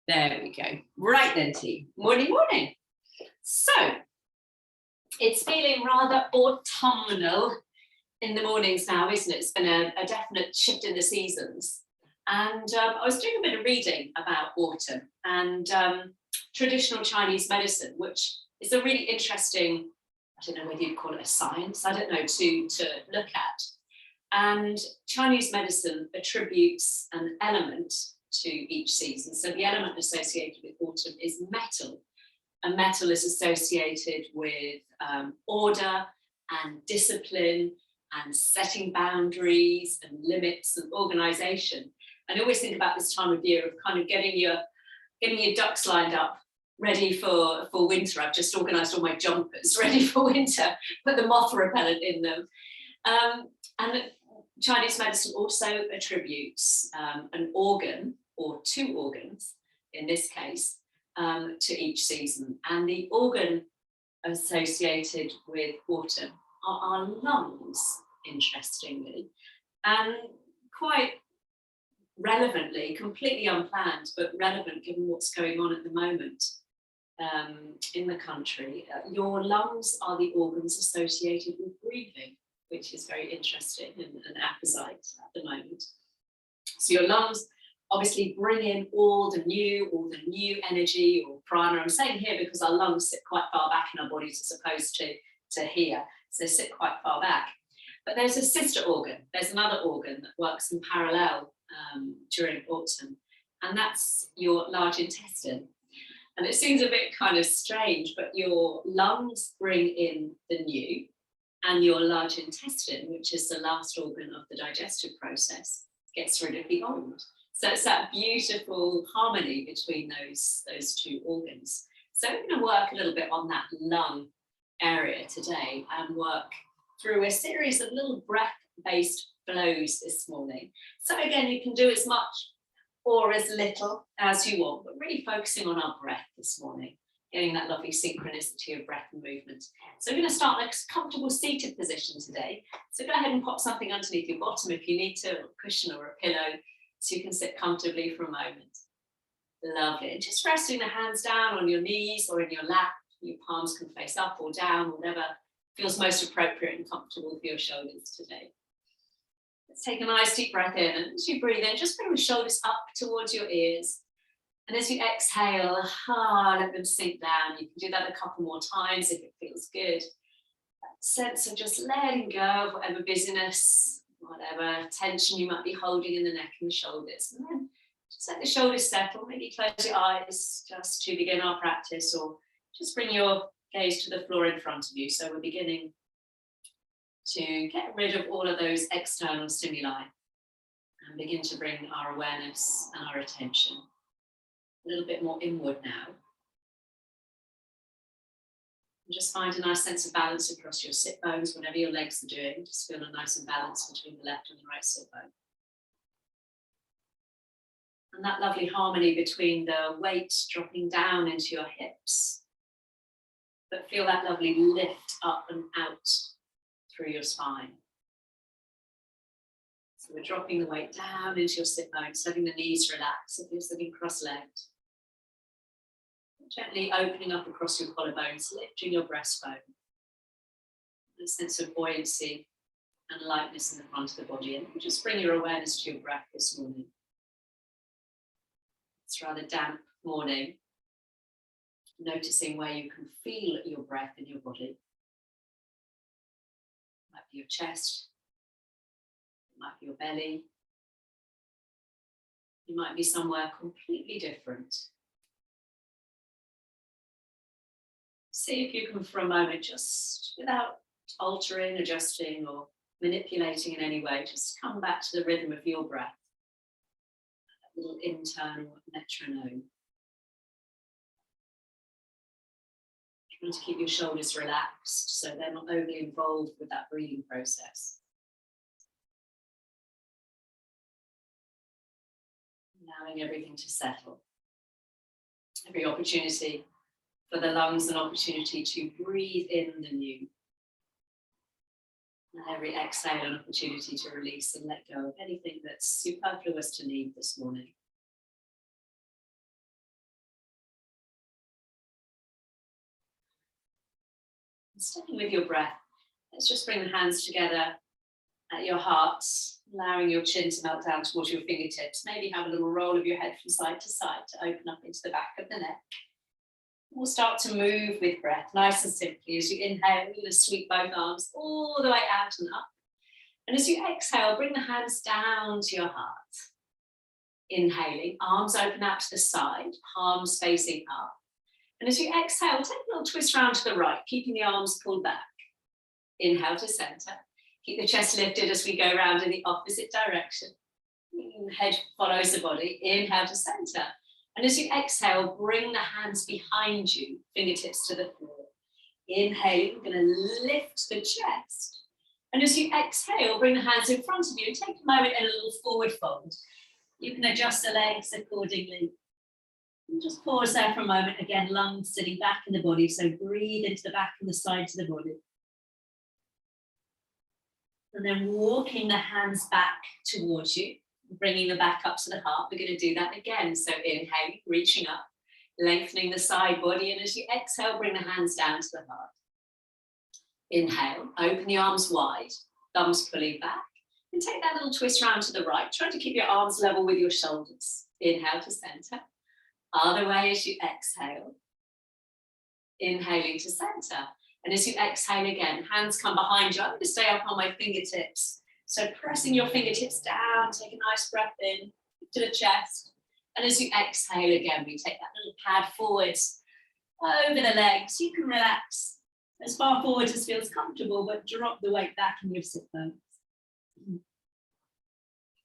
There we go. Right then, team. Morning, morning. So it's feeling rather autumnal in the mornings now, isn't it? It's been a definite shift in the seasons. And I was doing a bit of reading about autumn and traditional Chinese medicine, which is a really interesting, I don't know whether you'd call it a science, I don't know, to look at. And Chinese medicine attributes an element to each season. So the element associated with autumn is metal. And metal is associated with order and discipline and setting boundaries and limits and organization. And I always think about this time of year of kind of getting your ducks lined up, ready for winter. I've just organized all my jumpers ready for winter, put the moth repellent in them. And Chinese medicine also attributes an organ or two organs, in this case, to each season. And the organ associated with autumn are our lungs, interestingly, and quite relevantly, completely unplanned, but relevant given what's going on at the moment in the country. Your lungs are the organs associated with breathing, which is very interesting and apposite at the moment. So your lungs obviously bring in all the new energy or prana. I'm saying here because our lungs sit quite far back in our bodies as opposed to here. So they sit quite far back. But there's a sister organ. There's another organ that works in parallel during autumn, and that's your large intestine. And it seems a bit kind of strange, but your lungs bring in the new, and your large intestine, which is the last organ of the digestive process, gets rid of the old. So it's that beautiful harmony between those two organs. So we're going to work a little bit on that lung area today and work through a series of little breath-based flows this morning. So again, you can do as much or as little as you want, but really focusing on our breath this morning, getting that lovely synchronicity of breath and movement. So we're going to start in a comfortable seated position today. So go ahead and pop something underneath your bottom if you need to, or a cushion or a pillow, so you can sit comfortably for a moment. Lovely. And just resting the hands down on your knees or in your lap. Your palms can face up or down, whatever feels most appropriate and comfortable for your shoulders today. Let's take a nice deep breath in, and as you breathe in, just bring the shoulders up towards your ears. And as you exhale, let them sink down. You can do that a couple more times if it feels good. That sense of just letting go of whatever busyness, whatever tension you might be holding in the neck and the shoulders. And then just let the shoulders settle. Maybe close your eyes just to begin our practice, or just bring your gaze to the floor in front of you. So we're beginning to get rid of all of those external stimuli and begin to bring our awareness and our attention a little bit more inward now. And just find a nice sense of balance across your sit bones, whatever your legs are doing. Just feel a nice balance between the left and the right sit bone. And that lovely harmony between the weight dropping down into your hips, but feel that lovely lift up and out through your spine. So we're dropping the weight down into your sit bones, letting the knees relax if you're sitting cross-legged. Gently opening up across your collarbones, lifting your breastbone. A sense of buoyancy and lightness in the front of the body. And just bring your awareness to your breath this morning. It's a rather damp morning. Noticing where you can feel your breath in your body. It might be your chest. It might be your belly. You might be somewhere completely different. See if you can, for a moment, just without altering, adjusting, or manipulating in any way, just come back to the rhythm of your breath. That little internal metronome. Trying to keep your shoulders relaxed so they're not overly involved with that breathing process. Allowing everything to settle. Every opportunity for the lungs, an opportunity to breathe in the new. And every exhale, an opportunity to release and let go of anything that's superfluous to need this morning. Staying with your breath, let's just bring the hands together at your heart, allowing your chin to melt down towards your fingertips. Maybe have a little roll of your head from side to side to open up into the back of the neck. We'll start to move with breath, nice and simply. As you inhale, you're going to sweep both arms all the way out and up. And as you exhale, bring the hands down to your heart. Inhaling, arms open out to the side, palms facing up. And as you exhale, take a little twist round to the right, keeping the arms pulled back. Inhale to center. Keep the chest lifted as we go around in the opposite direction. Head follows the body. Inhale to center. And as you exhale, bring the hands behind you, fingertips to the floor. Inhale, you're going to lift the chest. And as you exhale, bring the hands in front of you and take a moment in a little forward fold. You can adjust the legs accordingly. And just pause there for a moment. Again, lungs sitting back in the body. So breathe into the back and the sides of the body. And then walking the hands back towards you, bringing them back up to the heart. We're going to do that again. So inhale, reaching up, lengthening the side body. And as you exhale, bring the hands down to the heart. Inhale, open the arms wide, thumbs pulling back. And take that little twist round to the right. Try to keep your arms level with your shoulders. Inhale to center. Other way as you exhale. Inhaling to center. And as you exhale again, hands come behind you. I'm going to stay up on my fingertips. So pressing your fingertips down, take a nice breath in to the chest. And as you exhale again, we take that little pad forwards over the legs. You can relax as far forward as feels comfortable, but drop the weight back in your sit bones.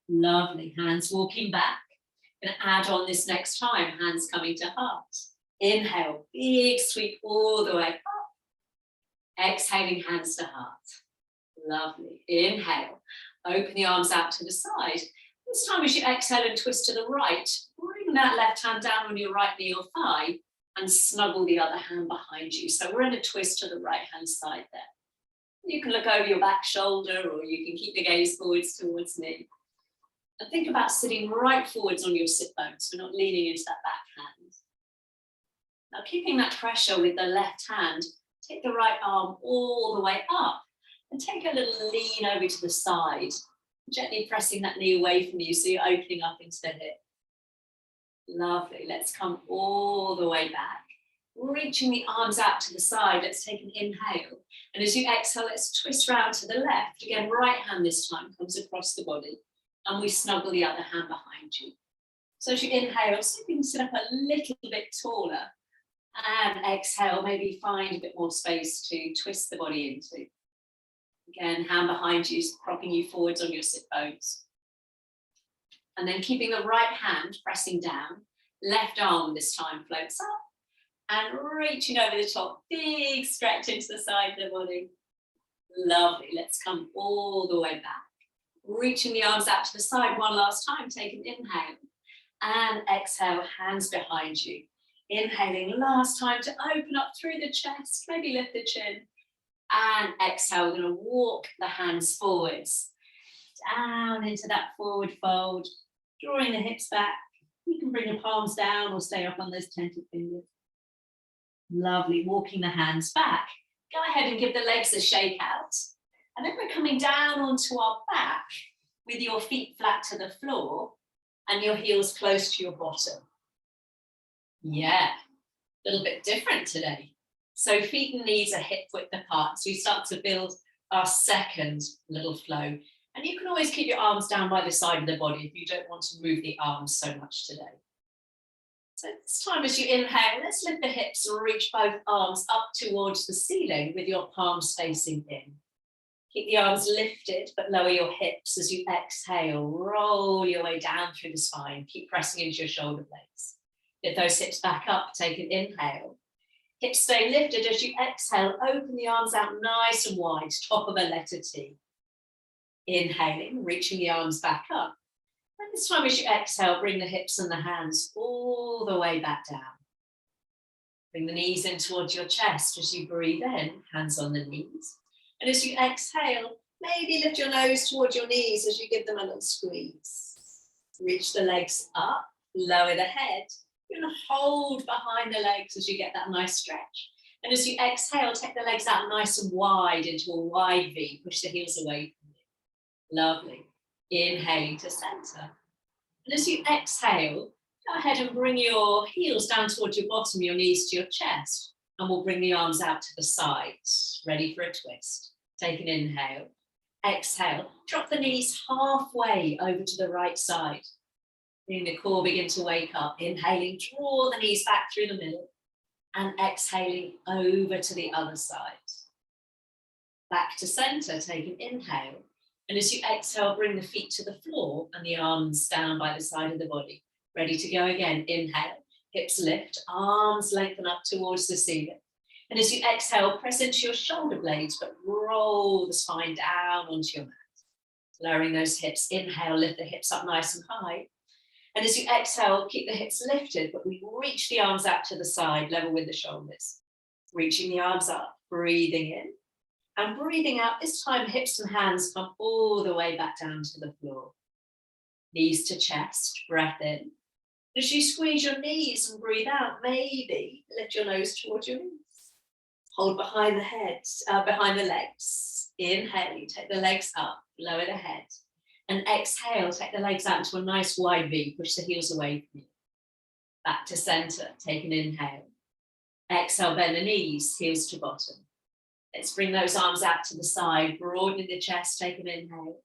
Lovely. Hands walking back. Going to add on this next time. Hands coming to heart. Inhale, big sweep all the way up. Exhaling, hands to heart. Lovely. Inhale, open the arms out to the side. This time as you exhale and twist to the right, bring that left hand down on your right knee or thigh and snuggle the other hand behind you. So we're in a twist to the right hand side there. You can look over your back shoulder or you can keep the gaze forwards towards me. And think about sitting right forwards on your sit bones. We're not leaning into that back hand. Now keeping that pressure with the left hand, take the right arm all the way up and take a little lean over to the side, gently pressing that knee away from you so you're opening up into the hip. Lovely. Let's come all the way back, reaching the arms out to the side. Let's take an inhale. And as you exhale, let's twist round to the left. Again, right hand this time comes across the body and we snuggle the other hand behind you. So as you inhale, see if you can sit up a little bit taller. And exhale, maybe find a bit more space to twist the body into. Again, hand behind you, propping you forwards on your sit bones. And then keeping the right hand pressing down, left arm this time floats up and reaching over the top, big stretch into the side of the body. Lovely, let's come all the way back. Reaching the arms out to the side one last time, take an inhale and exhale, hands behind you. Inhaling last time to open up through the chest, maybe lift the chin. And exhale, we're going to walk the hands forwards, down into that forward fold, drawing the hips back. You can bring the palms down or stay up on those tented fingers. Lovely, walking the hands back. Go ahead and give the legs a shake out. And then we're coming down onto our back with your feet flat to the floor and your heels close to your bottom. Yeah, a little bit different today. So feet and knees are hip width apart. So we start to build our second little flow. And you can always keep your arms down by the side of the body if you don't want to move the arms so much today. So this time as you inhale, let's lift the hips and reach both arms up towards the ceiling with your palms facing in. Keep the arms lifted, but lower your hips as you exhale. Roll your way down through the spine. Keep pressing into your shoulder blades. Lift those hips back up, take an inhale. Hips stay lifted as you exhale, open the arms out nice and wide, top of a letter T. Inhaling, reaching the arms back up. And this time as you exhale, bring the hips and the hands all the way back down. Bring the knees in towards your chest as you breathe in, hands on the knees. And as you exhale, maybe lift your nose towards your knees as you give them a little squeeze. Reach the legs up, lower the head. You're going to hold behind the legs as you get that nice stretch. And as you exhale, take the legs out nice and wide into a wide V. Push the heels away from you. Lovely. Inhaling to center. And as you exhale, go ahead and bring your heels down towards your bottom, your knees to your chest. And we'll bring the arms out to the sides. Ready for a twist. Take an inhale. Exhale. Drop the knees halfway over to the right side. Feeling the core begin to wake up. Inhaling, draw the knees back through the middle. And exhaling over to the other side. Back to center, take an inhale. And as you exhale, bring the feet to the floor and the arms down by the side of the body. Ready to go again. Inhale, hips lift, arms lengthen up towards the ceiling. And as you exhale, press into your shoulder blades, but roll the spine down onto your mat. Lowering those hips. Inhale, lift the hips up nice and high. And as you exhale, keep the hips lifted, but we reach the arms out to the side, level with the shoulders. Reaching the arms up, breathing in. And breathing out, this time hips and hands come all the way back down to the floor. Knees to chest, breath in. As you squeeze your knees and breathe out, maybe lift your nose towards your knees. Hold behind the head, behind the legs. Inhale, take the legs up, lower the head. And exhale, take the legs out into a nice wide V. Push the heels away from you. Back to center, take an inhale. Exhale, bend the knees, heels to bottom. Let's bring those arms out to the side, broadening the chest, take an inhale.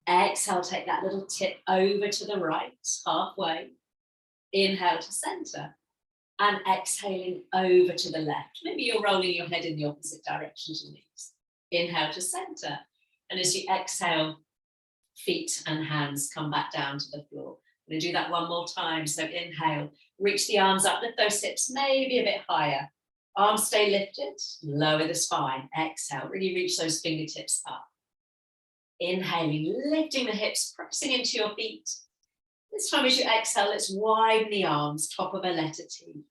Exhale, take that little tip over to the right, halfway. Inhale to center. And exhaling over to the left. Maybe you're rolling your head in the opposite direction to the knees. Inhale to center. And as you exhale, feet and hands come back down to the floor. I'm going to do that one more time. So inhale, reach the arms up, lift those hips maybe a bit higher. Arms stay lifted, lower the spine. Exhale, really reach those fingertips up. Inhaling, lifting the hips, pressing into your feet. This time as you exhale, let's widen the arms, top of a letter T.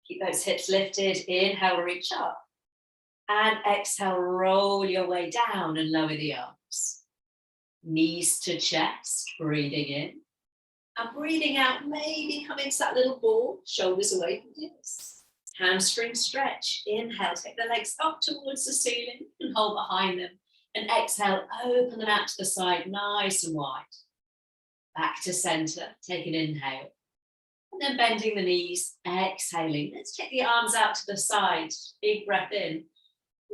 Keep those hips lifted. Inhale, reach up. And exhale, roll your way down and lower the arms. Knees to chest, breathing in. And breathing out, maybe come into that little ball, shoulders away from the ears. Hamstring stretch. Inhale, take the legs up towards the ceiling and hold behind them. And exhale, open them out to the side, nice and wide. Back to center, take an inhale. And then bending the knees, exhaling. Let's take the arms out to the side, big breath in.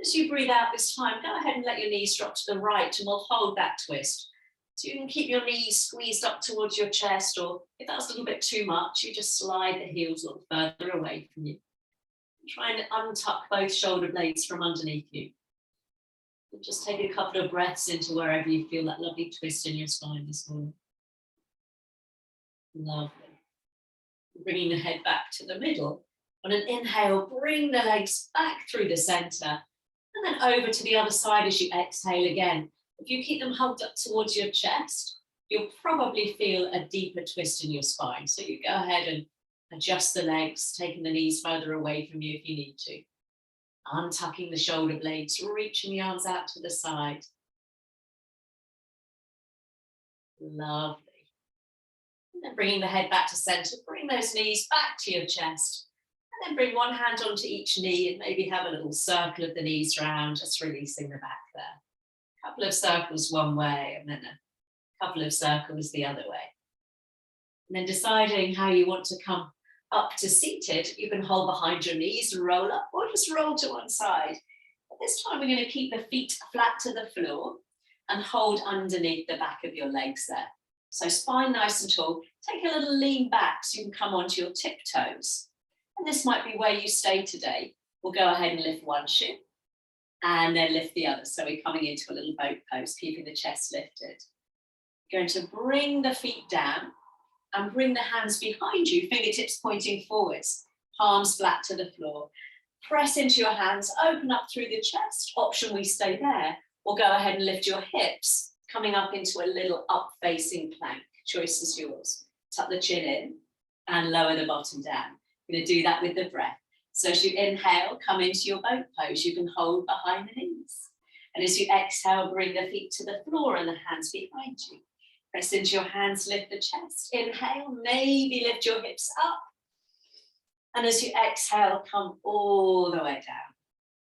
As you breathe out this time, go ahead and let your knees drop to the right and we'll hold that twist. So you can keep your knees squeezed up towards your chest, or if that's a little bit too much, you just slide the heels a little further away from you. Try and untuck both shoulder blades from underneath you. And just take a couple of breaths into wherever you feel that lovely twist in your spine this morning. Lovely. Bringing the head back to the middle. On an inhale, bring the legs back through the center. And then over to the other side as you exhale again. If you keep them hugged up towards your chest, you'll probably feel a deeper twist in your spine. So you go ahead and adjust the legs, taking the knees further away from you if you need to. Untucking the shoulder blades, reaching the arms out to the side. Lovely. And then bringing the head back to center, bring those knees back to your chest. And then bring one hand onto each knee and maybe have a little circle of the knees round, just releasing the back there. A couple of circles one way and then a couple of circles the other way. And then deciding how you want to come up to seated, you can hold behind your knees and roll up or just roll to one side. But this time we're going to keep the feet flat to the floor and hold underneath the back of your legs there. So spine nice and tall. Take a little lean back so you can come onto your tiptoes. And this might be where you stay today. We'll go ahead and lift one shin and then lift the other. So we're coming into a little boat pose, keeping the chest lifted. Going to bring the feet down and bring the hands behind you, fingertips pointing forwards, palms flat to the floor. Press into your hands, open up through the chest. Option, we stay there. Or go ahead and lift your hips, coming up into a little up-facing plank. Choice is yours. Tuck the chin in and lower the bottom down. We're going to do that with the breath. So as you inhale, come into your boat pose. You can hold behind the knees. And as you exhale, bring the feet to the floor and the hands behind you. Press into your hands, lift the chest. Inhale, maybe lift your hips up. And as you exhale, come all the way down.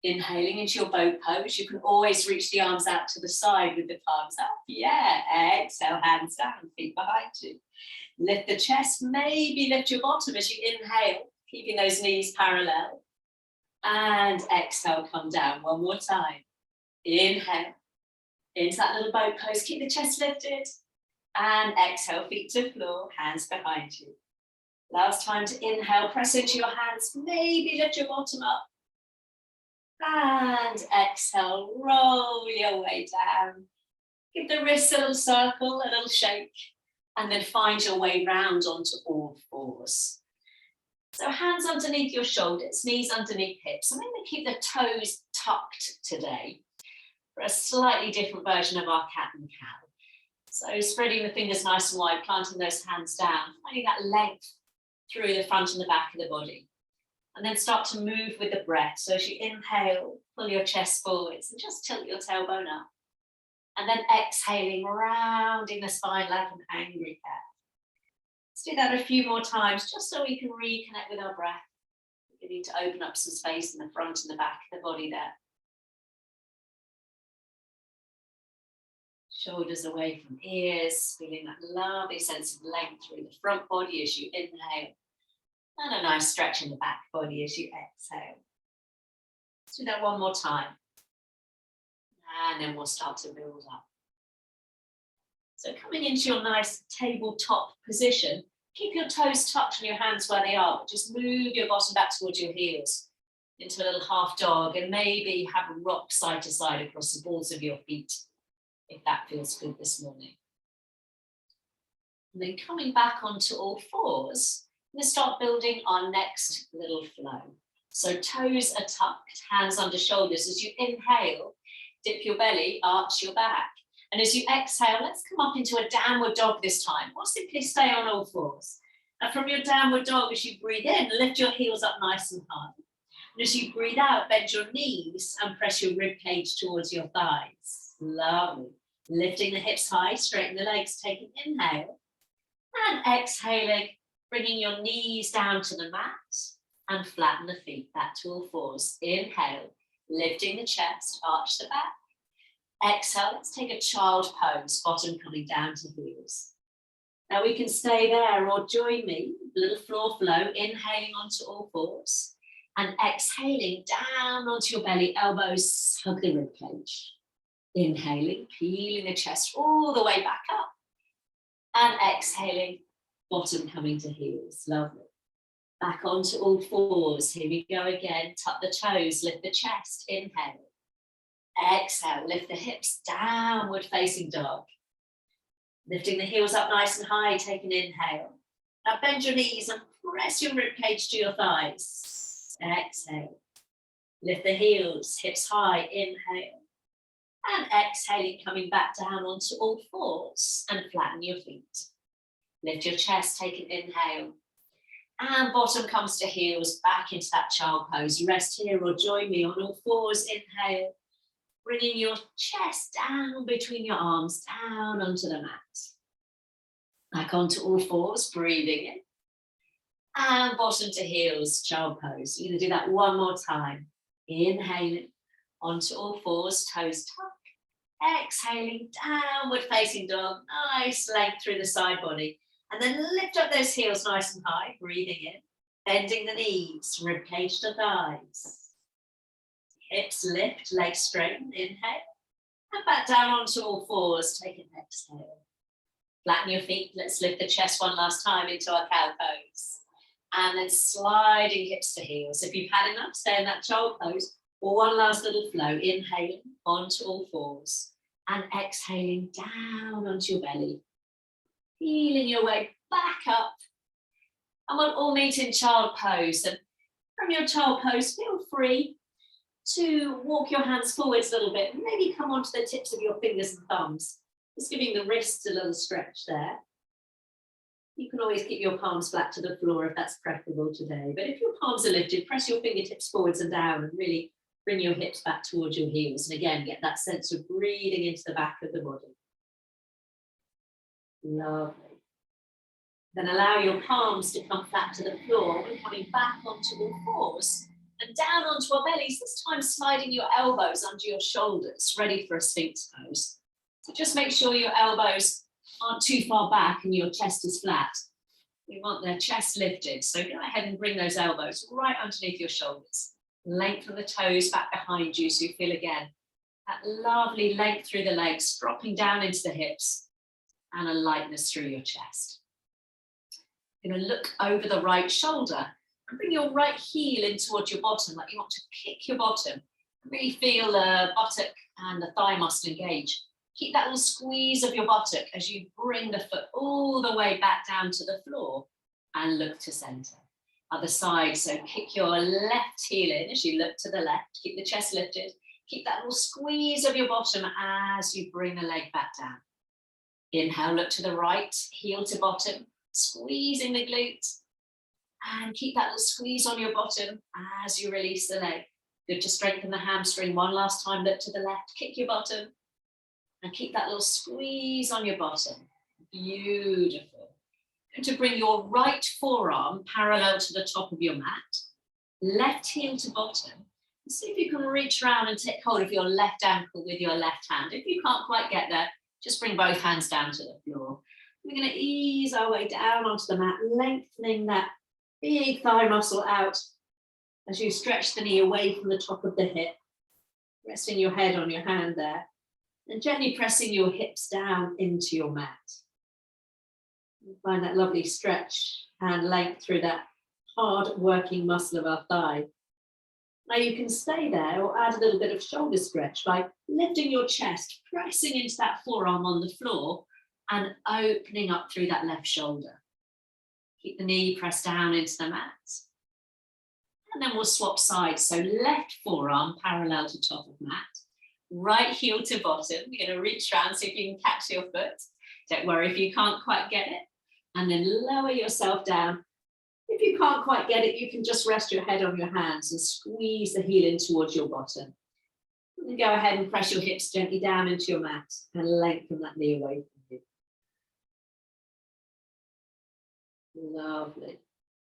Inhaling into your boat pose. You can always reach the arms out to the side with the palms up. Yeah, exhale, hands down, feet behind you. Lift the chest, maybe lift your bottom as you inhale, keeping those knees parallel. And exhale, come down one more time. Inhale, into that little boat pose, keep the chest lifted. And exhale, feet to floor, hands behind you. Last time to inhale, press into your hands, maybe lift your bottom up. And exhale, roll your way down. Give the wrists a little circle, a little shake, and then find your way round onto all fours. So hands underneath your shoulders, knees underneath hips. I'm going to keep the toes tucked today for a slightly different version of our cat and cow. So spreading the fingers nice and wide, planting those hands down, finding that length through the front and the back of the body. And then start to move with the breath. So as you inhale, pull your chest forwards and just tilt your tailbone up. And then exhaling, rounding the spine like an angry cat. Let's do that a few more times, just so we can reconnect with our breath. We need to open up some space in the front and the back of the body there. Shoulders away from ears, feeling that lovely sense of length through the front body as you inhale. And a nice stretch in the back body as you exhale. Let's do that one more time. And then we'll start to build up. So coming into your nice tabletop position, keep your toes tucked and your hands where they are, but just move your bottom back towards your heels into a little half dog, and maybe have a rock side to side across the balls of your feet, if that feels good this morning. And then coming back onto all fours, we're going to start building our next little flow. So toes are tucked, hands under shoulders. As you inhale, dip your belly, arch your back. And as you exhale, let's come up into a downward dog this time, or simply stay on all fours. And from your downward dog, as you breathe in, lift your heels up nice and high. And as you breathe out, bend your knees and press your rib cage towards your thighs. Lovely. Lifting the hips high, straighten the legs, take an inhale. And exhaling, bringing your knees down to the mat and flatten the feet back to all fours. Inhale, lifting the chest, arch the back. Exhale, let's take a child pose, bottom coming down to heels. Now we can stay there or join me, little floor flow, inhaling onto all fours and exhaling down onto your belly, elbows hug the rib cage. Inhaling, peeling the chest all the way back up. And exhaling, bottom coming to heels, lovely. Back onto all fours, here we go again, tuck the toes, lift the chest, inhale. Exhale, lift the hips, downward facing dog. Lifting the heels up nice and high, take an inhale. Now bend your knees and press your rib cage to your thighs. Exhale. Lift the heels, hips high, inhale. And exhaling, coming back down onto all fours and flatten your feet. Lift your chest, take an inhale. And bottom comes to heels, back into that child pose. Rest here or join me on all fours, inhale. Bringing your chest down between your arms, down onto the mat. Back onto all fours, breathing in. And bottom to heels, child pose. You're going to do that one more time. Inhaling onto all fours, toes tucked. Exhaling, downward facing dog. Nice length through the side body. And then lift up those heels nice and high, breathing in. Bending the knees, rib cage to thighs. Hips lift, legs straighten, inhale. And back down onto all fours, take an exhale. Flatten your feet, let's lift the chest one last time into our cow pose. And then sliding hips to heels. If you've had enough, stay in that child pose. Or one last little flow, inhaling onto all fours. And exhaling down onto your belly. Feeling your way back up. And we'll all meet in child pose. And from your child pose, feel free to walk your hands forwards a little bit, and maybe come onto the tips of your fingers and thumbs. Just giving the wrists a little stretch there. You can always keep your palms flat to the floor if that's preferable today. But if your palms are lifted, press your fingertips forwards and down and really bring your hips back towards your heels. And again, get that sense of breathing into the back of the body. Lovely. Then allow your palms to come flat to the floor. We're coming back onto all fours and down onto our bellies, this time sliding your elbows under your shoulders, ready for a Sphinx pose. So just make sure your elbows aren't too far back and your chest is flat. We want the chest lifted. So go ahead and bring those elbows right underneath your shoulders. Lengthen the toes back behind you so you feel again that lovely length through the legs, dropping down into the hips and a lightness through your chest. You're going to look over the right shoulder and bring your right heel in towards your bottom, like you want to kick your bottom. Really feel the buttock and the thigh muscle engage. Keep that little squeeze of your buttock as you bring the foot all the way back down to the floor and look to center. Other side, so kick your left heel in as you look to the left. Keep the chest lifted. Keep that little squeeze of your bottom as you bring the leg back down. Inhale, look to the right, heel to bottom, squeezing the glutes. And keep that little squeeze on your bottom as you release the leg. Good to strengthen the hamstring. One last time, look to the left, kick your bottom. And keep that little squeeze on your bottom. Beautiful. Going to bring your right forearm parallel to the top of your mat. Left heel to bottom. And see if you can reach around and take hold of your left ankle with your left hand. If you can't quite get there, just bring both hands down to the floor. We're going to ease our way down onto the mat, lengthening that big thigh muscle out as you stretch the knee away from the top of the hip, resting your head on your hand there, and gently pressing your hips down into your mat. Find that lovely stretch and length through that hard working muscle of our thigh. Now you can stay there or add a little bit of shoulder stretch by lifting your chest, pressing into that forearm on the floor and opening up through that left shoulder. Keep the knee pressed down into the mat. And then we'll swap sides. So left forearm parallel to top of mat. Right heel to bottom. You're going to reach around, see if you can catch your foot. Don't worry if you can't quite get it. And then lower yourself down. If you can't quite get it, you can just rest your head on your hands and squeeze the heel in towards your bottom. And go ahead and press your hips gently down into your mat and lengthen that knee away from you. Lovely.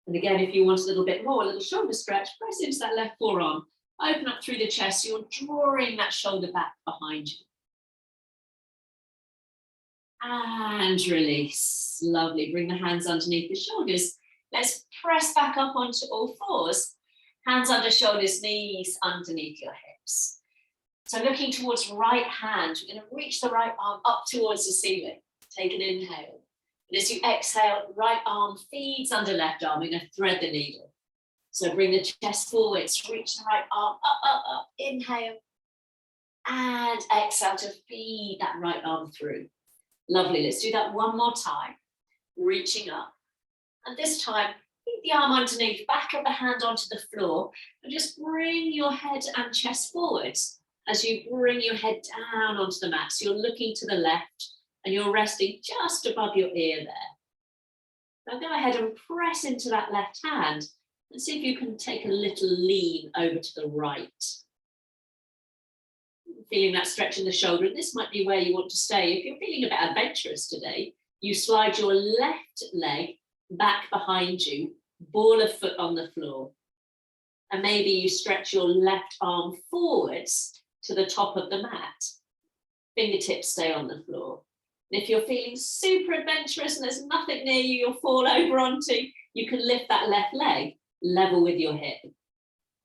And again, if you want a little bit more, a little shoulder stretch, press into that left forearm. Open up through the chest. You're drawing that shoulder back behind you. And release. Lovely. Bring the hands underneath the shoulders. Let's press back up onto all fours. Hands under shoulders, knees underneath your hips. So looking towards right hand, we're going to reach the right arm up towards the ceiling. Take an inhale. And as you exhale, right arm feeds under left arm. We're going to thread the needle. So bring the chest forwards, reach the right arm up, up, up. Inhale. And exhale to feed that right arm through. Lovely. Let's do that one more time. Reaching up. And this time, keep the arm underneath, back of the hand onto the floor, and just bring your head and chest forwards as you bring your head down onto the mat. So you're looking to the left and you're resting just above your ear there. Now go ahead and press into that left hand and see if you can take a little lean over to the right. Feeling that stretch in the shoulder, and this might be where you want to stay. If you're feeling a bit adventurous today, you slide your left leg back behind you, ball of foot on the floor. And maybe you stretch your left arm forwards to the top of the mat. Fingertips stay on the floor. And if you're feeling super adventurous and there's nothing near you you'll fall over onto, you can lift that left leg level with your hip.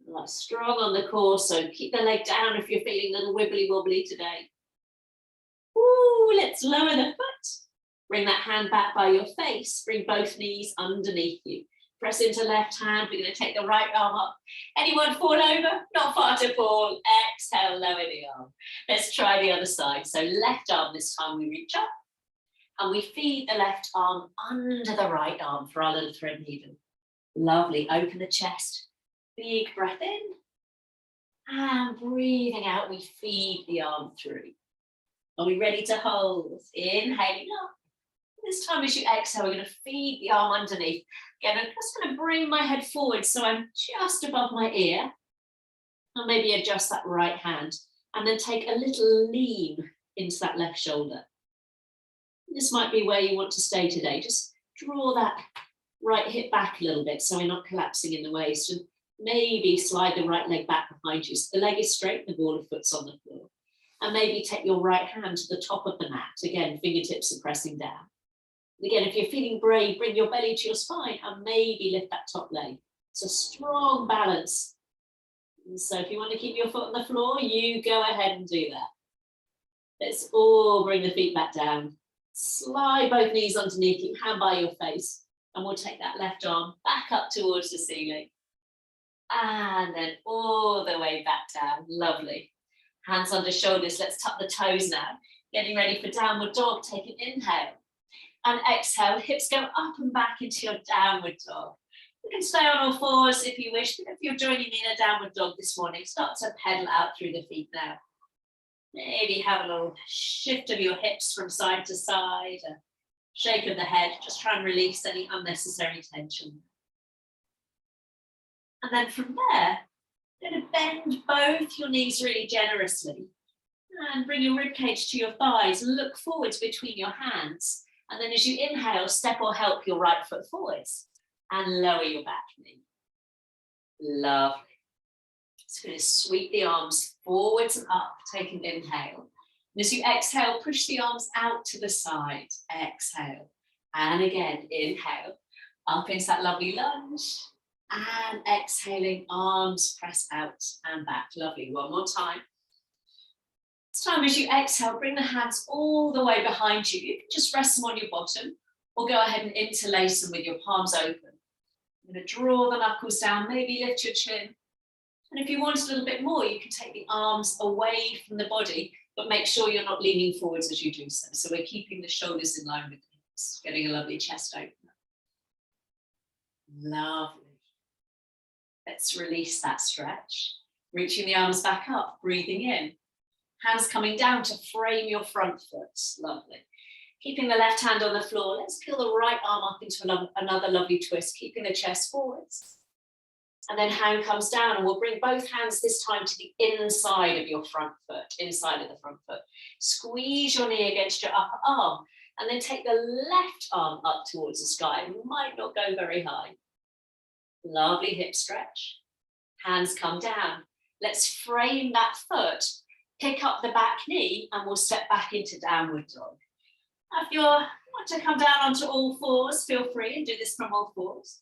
Like strong on the core, so keep the leg down if you're feeling a little wibbly wobbly today. Ooh, let's lower the foot. Bring that hand back by your face. Bring both knees underneath you. Press into left hand. We're going to take the right arm up. Anyone fall over? Not far to fall. Exhale, lower the arm. Let's try the other side. So left arm this time we reach up. And we feed the left arm under the right arm for our little thread needle. Lovely. Open the chest. Big breath in. And breathing out, we feed the arm through. Are we ready to hold? Inhaling up. This time as you exhale, we're going to feed the arm underneath. Again, I'm just going to bring my head forward so I'm just above my ear. And maybe adjust that right hand. And then take a little lean into that left shoulder. This might be where you want to stay today. Just Draw that right hip back a little bit so we're not collapsing in the waist, and maybe slide the right leg back behind you so the leg is straight, the ball of foot's on the floor. And maybe take your right hand to the top of the mat. Again, fingertips are pressing down. Again, if you're feeling brave, bring your belly to your spine and maybe lift that top leg. It's a strong balance. And so if you want to keep your foot on the floor, you go ahead and do that. Let's all bring the feet back down. Slide both knees underneath, keep hand by your face. And we'll take that left arm back up towards the ceiling. And then all the way back down. Lovely. Hands under shoulders. Let's tuck the toes now. Getting ready for downward dog. Take an inhale. And exhale. Hips go up and back into your downward dog. You can stay on all fours if you wish. But if you're joining me in a downward dog this morning, start to pedal out through the feet now. Maybe have a little shift of your hips from side to side. A shake of the head. Just try and release any unnecessary tension. And then from there, you're going to bend both your knees really generously and bring your ribcage to your thighs. Look forwards between your hands. And then as you inhale, step or help your right foot forwards and lower your back knee. Lovely. It's going to sweep the arms forwards and up. Take an inhale. And as you exhale, push the arms out to the side. Exhale. And again, inhale. Up into that lovely lunge. And exhaling, arms press out and back. Lovely. One more time. This time as you exhale, bring the hands all the way behind you. You can just rest them on your bottom or go ahead and interlace them with your palms open. You're going to draw the knuckles down, maybe lift your chin. And if you want a little bit more, you can take the arms away from the body, but make sure you're not leaning forwards as you do so. So we're keeping the shoulders in line with the hips, getting a lovely chest opener. Lovely. Let's release that stretch. Reaching the arms back up, breathing in. Hands coming down to frame your front foot. Lovely. Keeping the left hand on the floor. Let's peel the right arm up into another lovely twist, keeping the chest forwards. And then hand comes down, and we'll bring both hands this time to the inside of your front foot, inside of the front foot. Squeeze your knee against your upper arm, and then take the left arm up towards the sky. It might not go very high. Lovely hip stretch. Hands come down. Let's frame that foot. Pick up the back knee and we'll step back into downward dog. If you want to come down onto all fours, feel free and do this from all fours.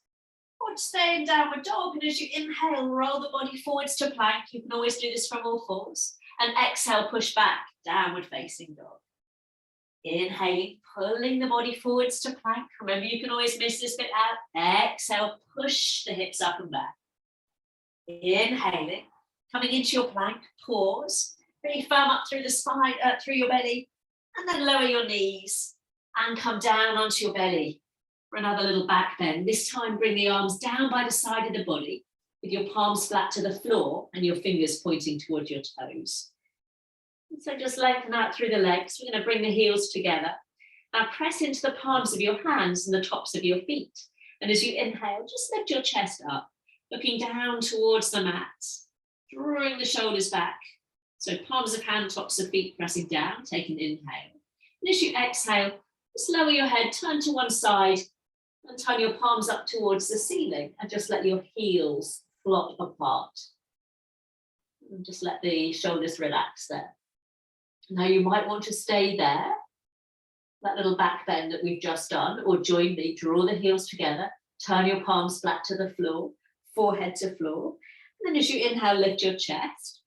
Or stay in downward dog, and as you inhale, roll the body forwards to plank. You can always do this from all fours. And exhale, push back, downward facing dog. Inhaling, pulling the body forwards to plank. Remember, you can always miss this bit out. Exhale, push the hips up and back. Inhaling, coming into your plank, pause. Really firm up through the spine, through your belly. And then lower your knees and come down onto your belly for another little back bend. This time, bring the arms down by the side of the body with your palms flat to the floor and your fingers pointing towards your toes. And so just lengthen out through the legs. We're going to bring the heels together. Now press into the palms of your hands and the tops of your feet. And as you inhale, just lift your chest up, looking down towards the mat, drawing the shoulders back. So palms of hand, tops of feet pressing down, take an inhale. And as you exhale, just lower your head, turn to one side, and turn your palms up towards the ceiling, and just let your heels flop apart. And just let the shoulders relax there. Now you might want to stay there, that little back bend that we've just done, or join me, draw the heels together, turn your palms flat to the floor, forehead to floor. And then as you inhale, lift your chest.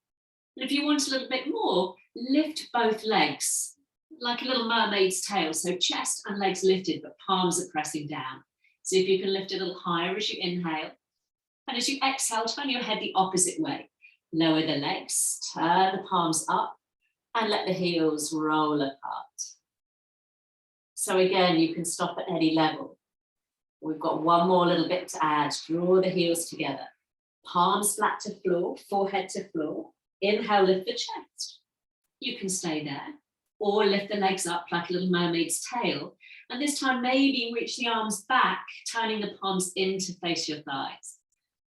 And if you want a little bit more, lift both legs, like a little mermaid's tail. So chest and legs lifted, but palms are pressing down. So if you can lift a little higher as you inhale. And as you exhale, turn your head the opposite way. Lower the legs, turn the palms up, and let the heels roll apart. So again, you can stop at any level. We've got one more little bit to add. Draw the heels together. Palms flat to floor, forehead to floor. Inhale, lift the chest. You can stay there. Or lift the legs up like a little mermaid's tail. And this time, maybe reach the arms back, turning the palms in to face your thighs.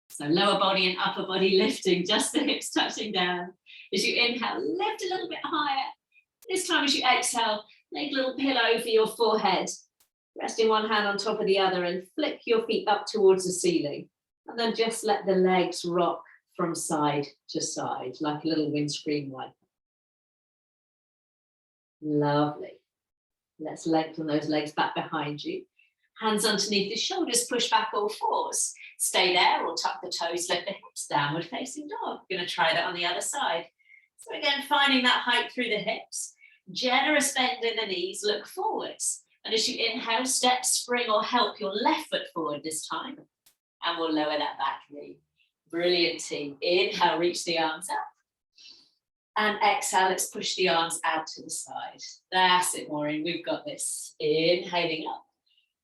So lower body and upper body lifting, just the hips touching down. As you inhale, lift a little bit higher. This time as you exhale, make a little pillow for your forehead. Resting one hand on top of the other and flick your feet up towards the ceiling. And then just let the legs rock from side to side, like a little windscreen wiper. Lovely. Let's lengthen those legs back behind you. Hands underneath the shoulders, push back all fours. Stay there or tuck the toes, let the hips, downward facing dog. We're going to try that on the other side. So again, finding that height through the hips. Generous bend in the knees, look forwards. And as you inhale, step, spring, or help your left foot forward this time. And we'll lower that back knee. Brilliant, team. Inhale, reach the arms up. And exhale, let's push the arms out to the side. That's it, Maureen, we've got this. Inhaling up.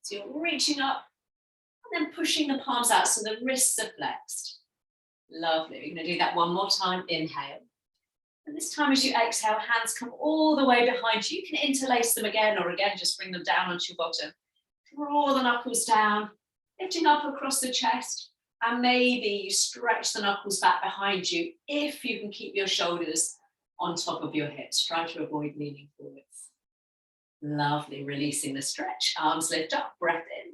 So you're reaching up and then pushing the palms out so the wrists are flexed. Lovely. We're going to do that one more time. Inhale. And this time as you exhale, hands come all the way behind you. You can interlace them again, or again, just bring them down onto your bottom. Draw the knuckles down, lifting up across the chest. And maybe you stretch the knuckles back behind you if you can keep your shoulders on top of your hips. Try to avoid leaning forwards. Lovely, releasing the stretch. Arms lift up, breath in.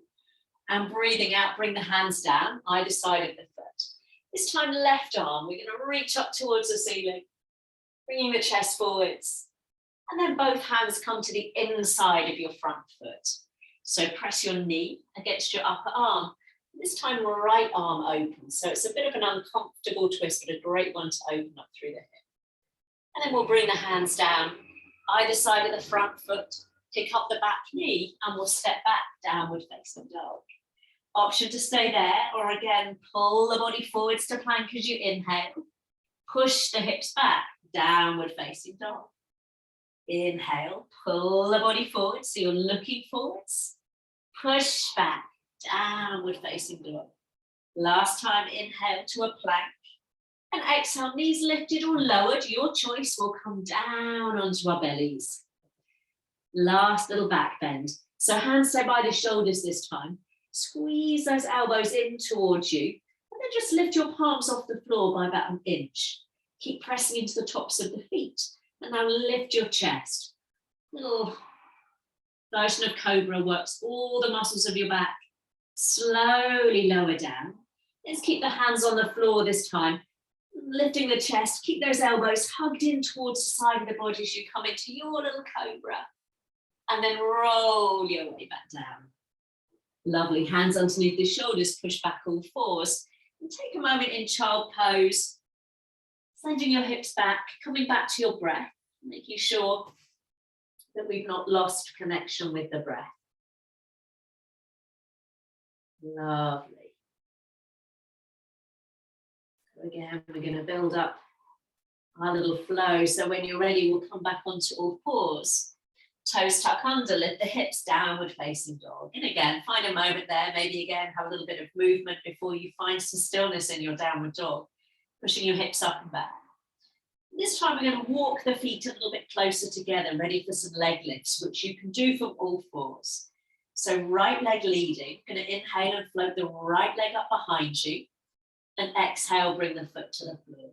And breathing out, bring the hands down, either side of the foot. This time, left arm, we're going to reach up towards the ceiling, bringing the chest forwards. And then both hands come to the inside of your front foot. So press your knee against your upper arm. This time, right arm open. So it's a bit of an uncomfortable twist, but a great one to open up through the hip. And then we'll bring the hands down, either side of the front foot, pick up the back knee, and we'll step back, downward facing dog. Option to stay there, or again, pull the body forwards to plank as you inhale. Push the hips back, downward facing dog. Inhale, pull the body forward, so you're looking forwards. Push back, downward facing dog. Last time, inhale to a plank. And exhale, knees lifted or lowered, your choice, will come down onto our bellies. Last little back bend. So hands stay by the shoulders this time. Squeeze those elbows in towards you. And then just lift your palms off the floor by about an inch. Keep pressing into the tops of the feet. And now lift your chest. Little version of cobra works all the muscles of your back. Slowly lower down. Let's keep the hands on the floor this time. Lifting the chest, keep those elbows hugged in towards the side of the body as you come into your little cobra. And then roll your way back down. Lovely, hands underneath the shoulders, push back all fours. And take a moment in child pose. Sending your hips back, coming back to your breath, making sure that we've not lost connection with the breath. Lovely. Again, we're going to build up our little flow. So when you're ready, we'll come back onto all fours. Toes tuck under, lift the hips, downward facing dog. And again, find a moment there. Maybe again, have a little bit of movement before you find some stillness in your downward dog. Pushing your hips up and back. This time we're going to walk the feet a little bit closer together, ready for some leg lifts, which you can do from all fours. So right leg leading, going to inhale and float the right leg up behind you. And exhale, bring the foot to the floor.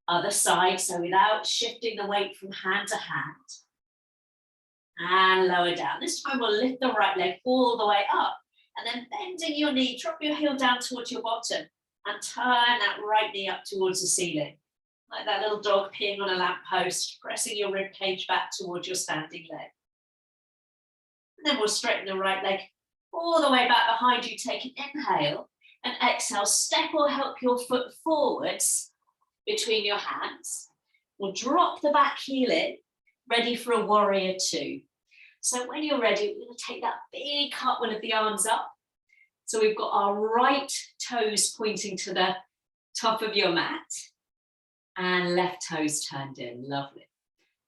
Other side, so without shifting the weight from hand to hand. And lower down. This time we'll lift the right leg all the way up. And then bending your knee, drop your heel down towards your bottom. And turn that right knee up towards the ceiling. Like that little dog peeing on a lamppost, pressing your rib cage back towards your standing leg. And then we'll straighten the right leg all the way back behind you. Take an inhale. And exhale, step or help your foot forwards between your hands. We'll drop the back heel in, ready for a warrior two. So when you're ready, we're going to take that big cartwheel of the arms up. So we've got our right toes pointing to the top of your mat and left toes turned in. Lovely.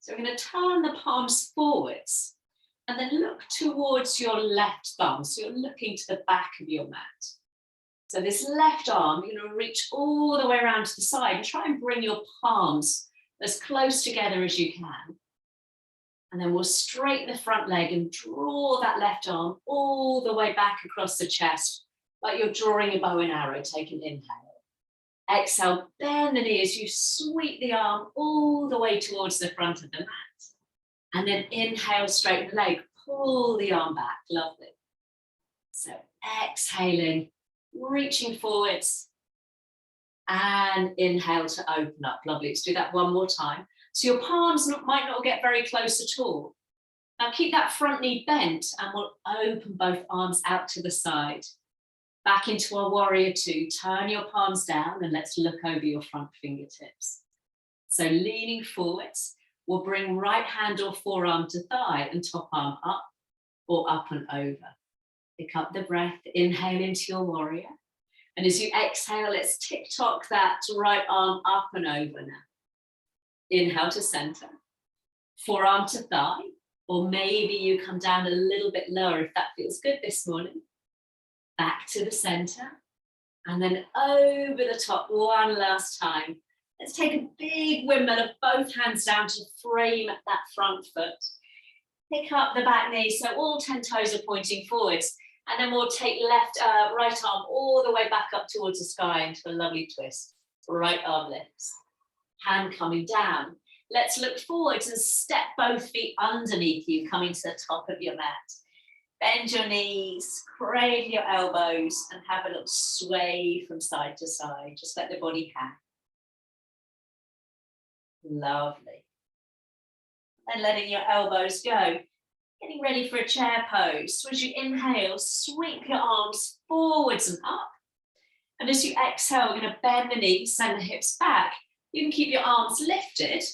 So we're going to turn the palms forwards and then look towards your left thumb. So you're looking to the back of your mat. So this left arm, you're going to reach all the way around to the side and try and bring your palms as close together as you can. And then we'll straighten the front leg and draw that left arm all the way back across the chest, like you're drawing a bow and arrow. Take an inhale. Exhale, bend the knee as you sweep the arm all the way towards the front of the mat. And then inhale, straighten the leg, pull the arm back, lovely. So exhaling, reaching forwards, and inhale to open up, lovely. Let's do that one more time. So your palms might not get very close at all. Now keep that front knee bent and we'll open both arms out to the side. Back into our warrior two, turn your palms down and let's look over your front fingertips. So leaning forwards, we'll bring right hand or forearm to thigh and top arm up or up and over. Pick up the breath, inhale into your warrior. And as you exhale, let's tick-tock that right arm up and over now. Inhale to center, forearm to thigh, or maybe you come down a little bit lower if that feels good this morning. Back to the center, and then over the top one last time. Let's take a big windmill of both hands down to frame that front foot. Pick up the back knee, so all 10 toes are pointing forwards, and then we'll take right arm all the way back up towards the sky into a lovely twist. Right arm lifts, hand coming down. Let's look forwards and step both feet underneath you, coming to the top of your mat. Bend your knees, cradle your elbows, and have a little sway from side to side. Just let the body hang. Lovely. And letting your elbows go. Getting ready for a chair pose. So as you inhale, sweep your arms forwards and up. And as you exhale, we're going to bend the knees, send the hips back. You can keep your arms lifted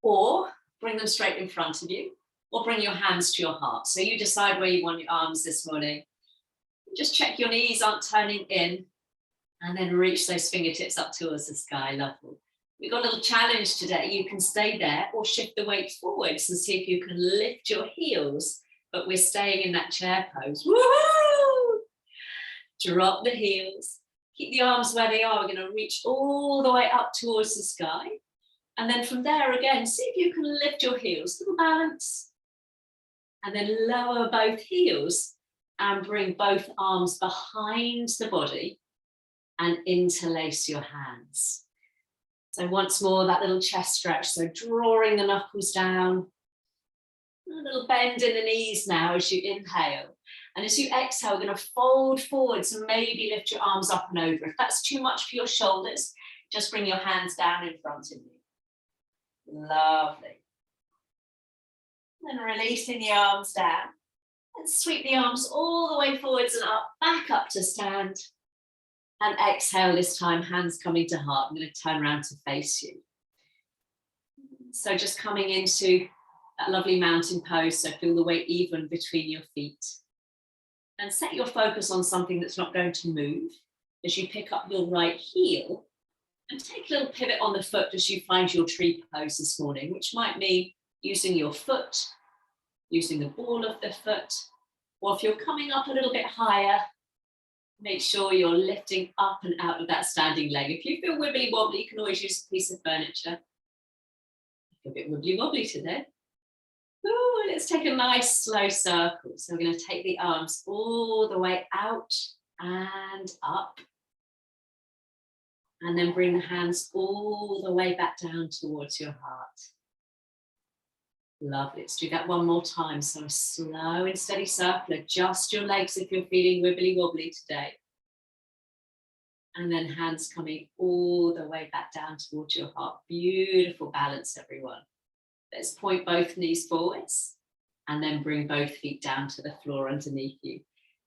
or bring them straight in front of you, or bring your hands to your heart. So you decide where you want your arms this morning. Just check your knees aren't turning in, and then reach those fingertips up towards the sky. Lovely. We've got a little challenge today. You can stay there or shift the weight forwards and see if you can lift your heels, but we're staying in that chair pose. Woo-hoo! Drop the heels. Keep the arms where they are. We're going to reach all the way up towards the sky. And then from there again, see if you can lift your heels, little balance. And then lower both heels and bring both arms behind the body and interlace your hands. So once more, that little chest stretch. So drawing the knuckles down. A little bend in the knees now as you inhale. And as you exhale, we're going to fold forwards and maybe lift your arms up and over. If that's too much for your shoulders, just bring your hands down in front of you. Lovely. Then releasing the arms down and sweep the arms all the way forwards and up, back up to stand. And exhale this time, hands coming to heart. I'm going to turn around to face you. So just coming into that lovely mountain pose, so feel the weight even between your feet. And set your focus on something that's not going to move as you pick up your right heel. And take a little pivot on the foot as you find your tree pose this morning, which might mean using your foot, using the ball of the foot, or if you're coming up a little bit higher, make sure you're lifting up and out of that standing leg. If you feel wibbly wobbly, you can always use a piece of furniture. I feel a bit wibbly wobbly today. Ooh, let's take a nice slow circle. So we're going to take the arms all the way out and up. And then bring the hands all the way back down towards your heart. Lovely. Let's do that one more time. So a slow and steady circle. Adjust your legs if you're feeling wibbly wobbly today. And then hands coming all the way back down towards your heart. Beautiful balance, everyone. Let's point both knees forwards and then bring both feet down to the floor underneath you.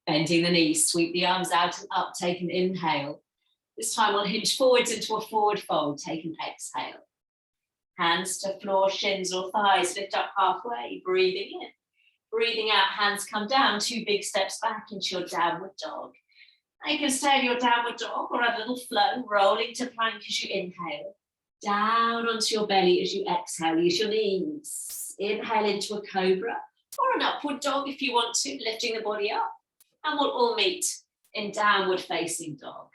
Bending the knees, sweep the arms out and up. Take an inhale. This time we'll hinge forwards into a forward fold. Take an exhale. Hands to floor, shins or thighs, lift up halfway, breathing in. Breathing out, hands come down, 2 big steps back into your downward dog. Now you can stay in your downward dog or have a little flow, rolling to plank as you inhale. Down onto your belly as you exhale, use your knees. Inhale into a cobra or an upward dog if you want to, lifting the body up. And we'll all meet in downward facing dog.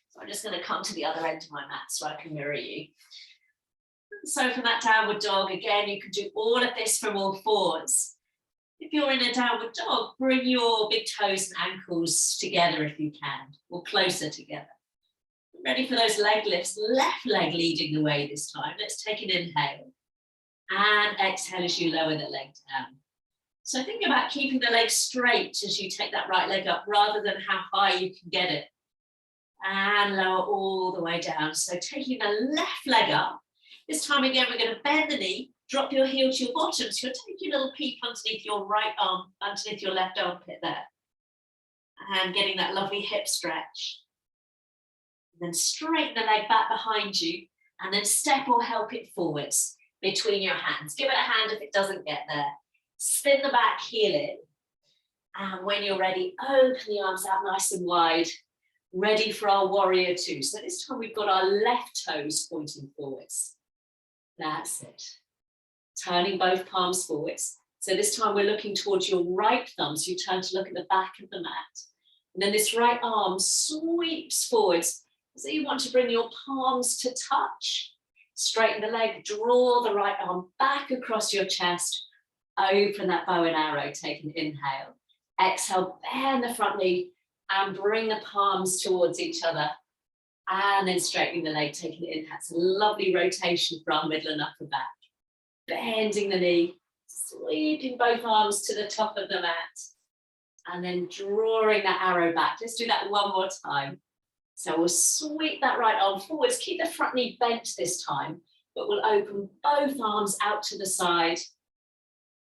So I'm just going to come to the other end of my mat so I can mirror you. So from that downward dog, again, you can do all of this from all fours. If you're in a downward dog, bring your big toes and ankles together if you can, or closer together. Ready for those leg lifts, left leg leading the way this time. Let's take an inhale and exhale as you lower the leg down. So think about keeping the leg straight as you take that right leg up rather than how high you can get it. And lower all the way down. So taking the left leg up. This time again, we're going to bend the knee, drop your heel to your bottom. So you're taking a little peep underneath your right arm, underneath your left armpit there. And getting that lovely hip stretch. And then straighten the leg back behind you and then step or help it forwards between your hands. Give it a hand if it doesn't get there. Spin the back heel in. And when you're ready, open the arms out nice and wide. Ready for our warrior two. So this time we've got our left toes pointing forwards. That's it. Turning both palms forwards. So this time we're looking towards your right thumb. So you turn to look at the back of the mat. And then this right arm sweeps forwards. So you want to bring your palms to touch. Straighten the leg, draw the right arm back across your chest. Open that bow and arrow, take an inhale. Exhale, bend the front knee and bring the palms towards each other. And then straightening the leg, taking an inhale. It's a lovely rotation for our middle and upper back. Bending the knee, sweeping both arms to the top of the mat. And then drawing that arrow back. Let's do that one more time. So we'll sweep that right arm forwards. Keep the front knee bent this time, but we'll open both arms out to the side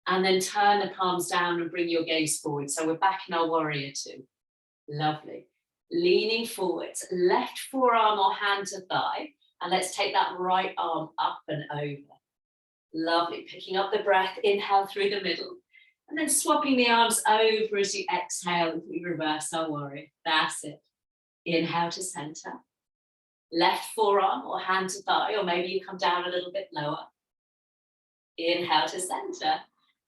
and then turn the palms down and bring your gaze forward. So we're back in our warrior two. Lovely. Leaning forwards, left forearm or hand to thigh. And let's take that right arm up and over. Lovely. Picking up the breath, inhale through the middle. And then swapping the arms over as you exhale as we reverse our warrior. That's it. Inhale to center. Left forearm or hand to thigh, or maybe you come down a little bit lower. Inhale to center.